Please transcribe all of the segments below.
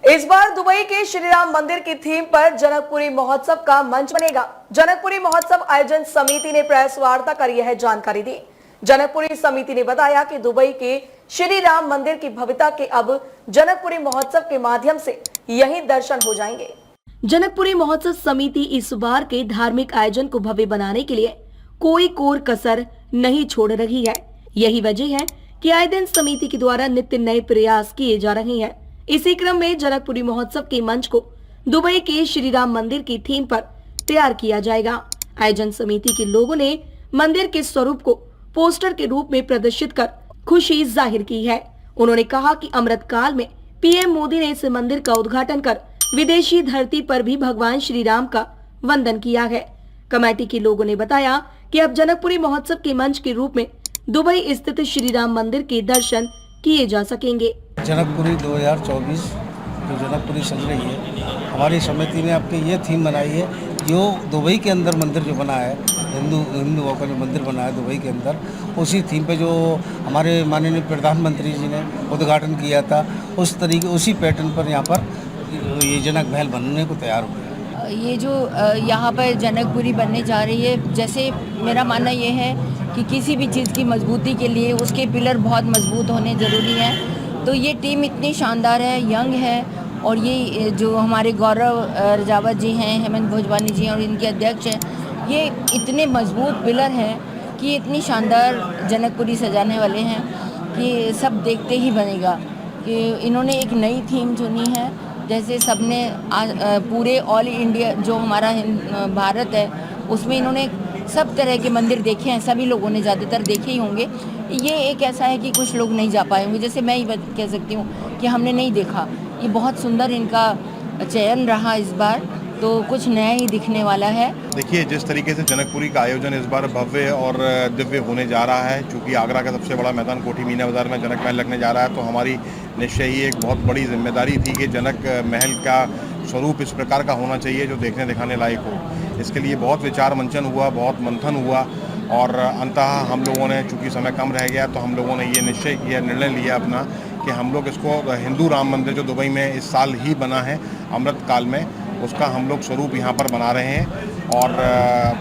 इस बार दुबई के श्री राम मंदिर की थीम पर जनकपुरी महोत्सव का मंच बनेगा। जनकपुरी महोत्सव आयोजन समिति ने प्रेस वार्ता कर यह जानकारी दी। जनकपुरी समिति ने बताया कि दुबई के श्री राम मंदिर की भव्यता के अब जनकपुरी महोत्सव के माध्यम से यही दर्शन हो जाएंगे। जनकपुरी महोत्सव समिति इस बार के धार्मिक आयोजन को भव्य बनाने के लिए कोई कोर कसर नहीं छोड़ रही है। यही वजह है कि आए दिन समिति के द्वारा नित्य नए प्रयास किए जा रहे हैं। इसी क्रम में जनकपुरी महोत्सव के मंच को दुबई के श्री राम मंदिर की थीम पर तैयार किया जाएगा। आयोजन समिति के लोगों ने मंदिर के स्वरूप को पोस्टर के रूप में प्रदर्शित कर खुशी जाहिर की है। उन्होंने कहा कि अमृत काल में पीएम मोदी ने इस मंदिर का उद्घाटन कर विदेशी धरती पर भी भगवान श्री राम का वंदन किया है। कमेटी के लोगों ने बताया कि अब जनकपुरी महोत्सव के मंच के रूप में दुबई स्थित श्री राम मंदिर के दर्शन किए जा सकेंगे। जनकपुरी 2024 जो जनकपुरी सज रही है, हमारी समिति ने आपके ये थीम बनाई है। जो दुबई के अंदर मंदिर जो बना है, हिंदुओं का जो मंदिर बना है दुबई के अंदर, उसी थीम पे जो हमारे माननीय प्रधानमंत्री जी ने उद्घाटन किया था, उस तरीके उसी पैटर्न पर यहाँ पर ये जनक महल बनने को तैयार हो गया। ये जो यहाँ पर जनकपुरी बनने जा रही है, जैसे मेरा मानना ये है कि किसी भी चीज़ की मजबूती के लिए उसके पिलर बहुत मजबूत होने ज़रूरी हैं। तो ये टीम इतनी शानदार है, यंग है, और ये जो हमारे गौरव रजावत जी हैं, हेमंत भोजवानी जी हैं और इनके अध्यक्ष हैं, ये इतने मजबूत पिलर हैं कि इतनी शानदार जनकपुरी सजाने वाले हैं कि सब देखते ही बनेगा। कि इन्होंने एक नई थीम चुनी है, जैसे सबने पूरे ऑल इंडिया जो हमारा भारत है उसमें इन्होंने सब तरह के मंदिर देखे हैं, सभी लोगों ने ज़्यादातर देखे ही होंगे। ये एक ऐसा है कि कुछ लोग नहीं जा पाए होंगे, जैसे मैं ही कह सकती हूँ कि हमने नहीं देखा। ये बहुत सुंदर इनका चयन रहा इस बार, तो कुछ नया ही दिखने वाला है। देखिए, जिस तरीके से जनकपुरी का आयोजन इस बार भव्य और दिव्य होने जा रहा है, चूँकि आगरा का सबसे बड़ा मैदान कोठी मीना बाज़ार में जनक महल लगने जा रहा है, तो हमारी निश्चय ही एक बहुत बड़ी जिम्मेदारी थी कि जनक महल का स्वरूप इस प्रकार का होना चाहिए जो देखने दिखाने लायक हो। इसके लिए बहुत विचार मंचन हुआ, बहुत मंथन हुआ, और अंततः हम लोगों ने, चूँकि समय कम रह गया, तो हम लोगों ने ये निश्चय किया, निर्णय लिया अपना कि हम लोग इसको हिंदू राम मंदिर जो दुबई में इस साल ही बना है अमृत काल में, उसका हम लोग स्वरूप यहाँ पर बना रहे हैं। और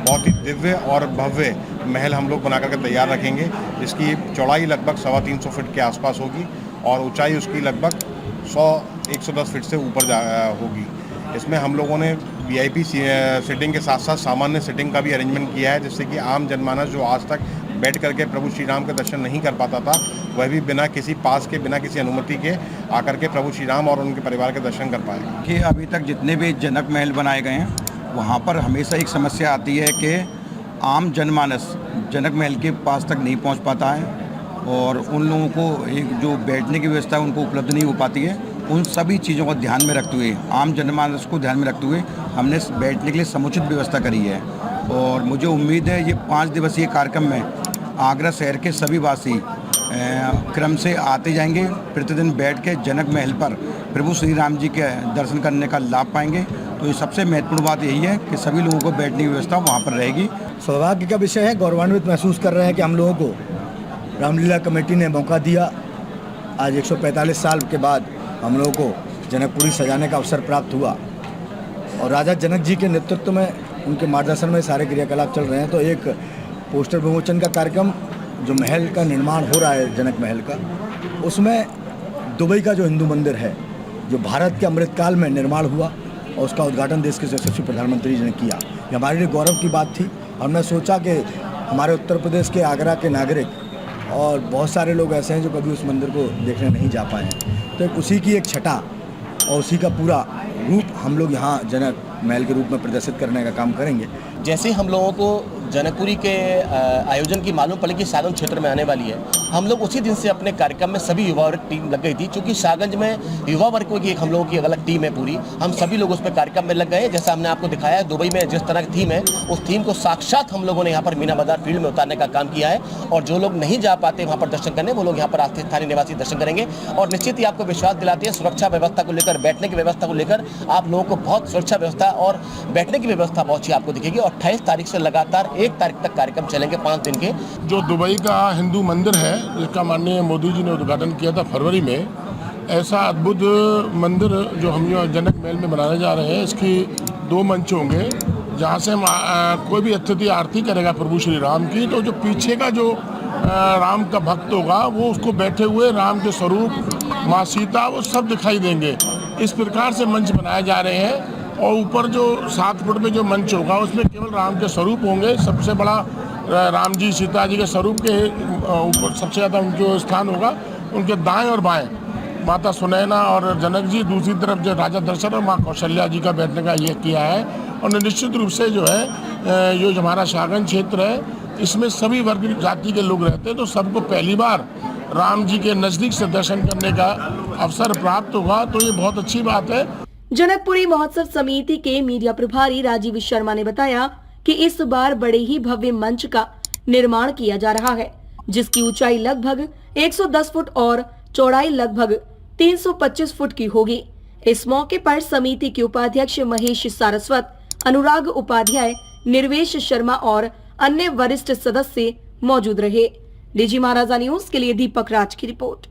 बहुत ही दिव्य और भव्य महल हम लोग बना करके तैयार रखेंगे, जिसकी चौड़ाई लगभग 350 फीट के आसपास होगी और ऊंचाई उसकी लगभग 100-110 फीट से ऊपर होगी। इसमें हम लोगों ने VIP सीटिंग के साथ साथ सामान्य सीटिंग का भी अरेंजमेंट किया है, जिससे कि आम जनमानस जो आज तक बैठ करके प्रभु श्री राम के दर्शन नहीं कर पाता था, वह भी बिना किसी पास के, बिना किसी अनुमति के आकर के प्रभु श्री राम और उनके परिवार के दर्शन कर पाएगा। कि अभी तक जितने भी जनक महल बनाए गए हैं, वहाँ पर हमेशा एक समस्या आती है कि आम जनमानस जनक महल के पास तक नहीं पहुँच पाता है, और उन लोगों को एक जो बैठने की व्यवस्था है उनको उपलब्ध नहीं हो पाती है। उन सभी चीज़ों को ध्यान में रखते हुए, आम जनमानस को ध्यान में रखते हुए हमने बैठने के लिए समुचित व्यवस्था करी है। और मुझे उम्मीद है ये 5 दिवसीय कार्यक्रम में आगरा शहर के सभी वासी क्रम से आते जाएंगे, प्रतिदिन बैठ के जनक महल पर प्रभु श्री राम जी के दर्शन करने का लाभ पाएंगे। तो ये सबसे महत्वपूर्ण बात यही है कि सभी लोगों को बैठने की व्यवस्था वहाँ पर रहेगी। सौभाग्य का विषय है, गौरवान्वित महसूस कर रहे हैं कि हम लोगों को रामलीला कमेटी ने मौका दिया। आज 145 साल के बाद हम लोगों को जनकपुरी सजाने का अवसर प्राप्त हुआ, और राजा जनक जी के नेतृत्व में, उनके मार्गदर्शन में सारे क्रियाकलाप चल रहे हैं। तो एक पोस्टर विमोचन का कार्यक्रम, जो महल का निर्माण हो रहा है जनक महल का, उसमें दुबई का जो हिंदू मंदिर है, जो भारत के अमृतकाल में निर्माण हुआ, और उसका उद्घाटन देश के यशस्वी प्रधानमंत्री जी ने किया। ये हमारे लिए गौरव की बात थी। और मैं सोचा कि हमारे उत्तर प्रदेश के आगरा के नागरिक और बहुत सारे लोग ऐसे हैं जो कभी उस मंदिर को देखने नहीं जा पाए हैं, तो उसी की एक छटा और उसी का पूरा रूप हम लोग यहाँ जनक महल के रूप में प्रदर्शित करने का काम करेंगे। जैसे हम लोगों को जनकपुरी के आयोजन की मालूम पड़ी कि सागंज क्षेत्र में आने वाली है, हम लोग उसी दिन से अपने कार्यक्रम में सभी युवा वर्ग टीम लग गई थी। क्योंकि सागंज में युवा वर्ग की एक हम लोगों की अलग टीम है पूरी, हम सभी लोग उस पर कार्यक्रम में लग गए। जैसा हमने आपको दिखाया है दुबई में जिस तरह की थीम है, उस थीम को साक्षात हम लोगों ने यहाँ पर मीना बाजार फील्ड में उतारने का काम किया है। और जो लोग नहीं जा पाते वहाँ पर दर्शन करने, वो लोग यहाँ पर स्थानीय निवासी दर्शन करेंगे। और निश्चित ही आपको विश्वास दिलाते हैं, सुरक्षा व्यवस्था को लेकर, बैठने की व्यवस्था को लेकर आप लोगों को बहुत सुरक्षा व्यवस्था और बैठने की व्यवस्था बहुत ही आपको दिखेगी। और 28 तारीख से लगातार 1 तारीख तक कार्यक्रम चलेंगे 5 दिन के। जो दुबई का हिंदू मंदिर है, जिसका माननीय मोदी जी ने उद्घाटन किया था फरवरी में, ऐसा अद्भुत मंदिर जो हम यहाँ जनक महल में बनाने जा रहे हैं, इसकी 2 मंच होंगे जहाँ से हम कोई भी अतिथि आरती करेगा प्रभु श्री राम की, तो जो पीछे का जो राम का भक्त होगा वो उसको बैठे हुए राम के स्वरूप, माँ सीता, वो सब दिखाई देंगे। इस प्रकार से मंच बनाए जा रहे हैं और ऊपर जो 7 फुट में जो मंच होगा उसमें केवल राम के स्वरूप होंगे। सबसे बड़ा राम जी सीता जी के स्वरूप के ऊपर सबसे ज़्यादा उनका स्थान होगा। उनके दाएं और बाएं माता सुनैना और जनक जी, दूसरी तरफ जो राजा दशरथ और माँ कौशल्या जी का बैठने का ये किया है। और निश्चित रूप से जो है ये जो हमारा शागन क्षेत्र है इसमें सभी वर्ग जाति के लोग रहते हैं, तो सबको पहली बार राम जी के नजदीक से दर्शन करने का अवसर प्राप्त होगा, तो ये बहुत अच्छी बात है। जनकपुरी महोत्सव समिति के मीडिया प्रभारी राजीव शर्मा ने बताया कि इस बार बड़े ही भव्य मंच का निर्माण किया जा रहा है, जिसकी ऊंचाई लगभग 110 फुट और चौड़ाई लगभग 325 फुट की होगी। इस मौके पर समिति के उपाध्यक्ष महेश सारस्वत, अनुराग उपाध्याय, निर्वेश शर्मा और अन्य वरिष्ठ सदस्य मौजूद रहे। डीजी महाराजा न्यूज के लिए दीपक राज की रिपोर्ट।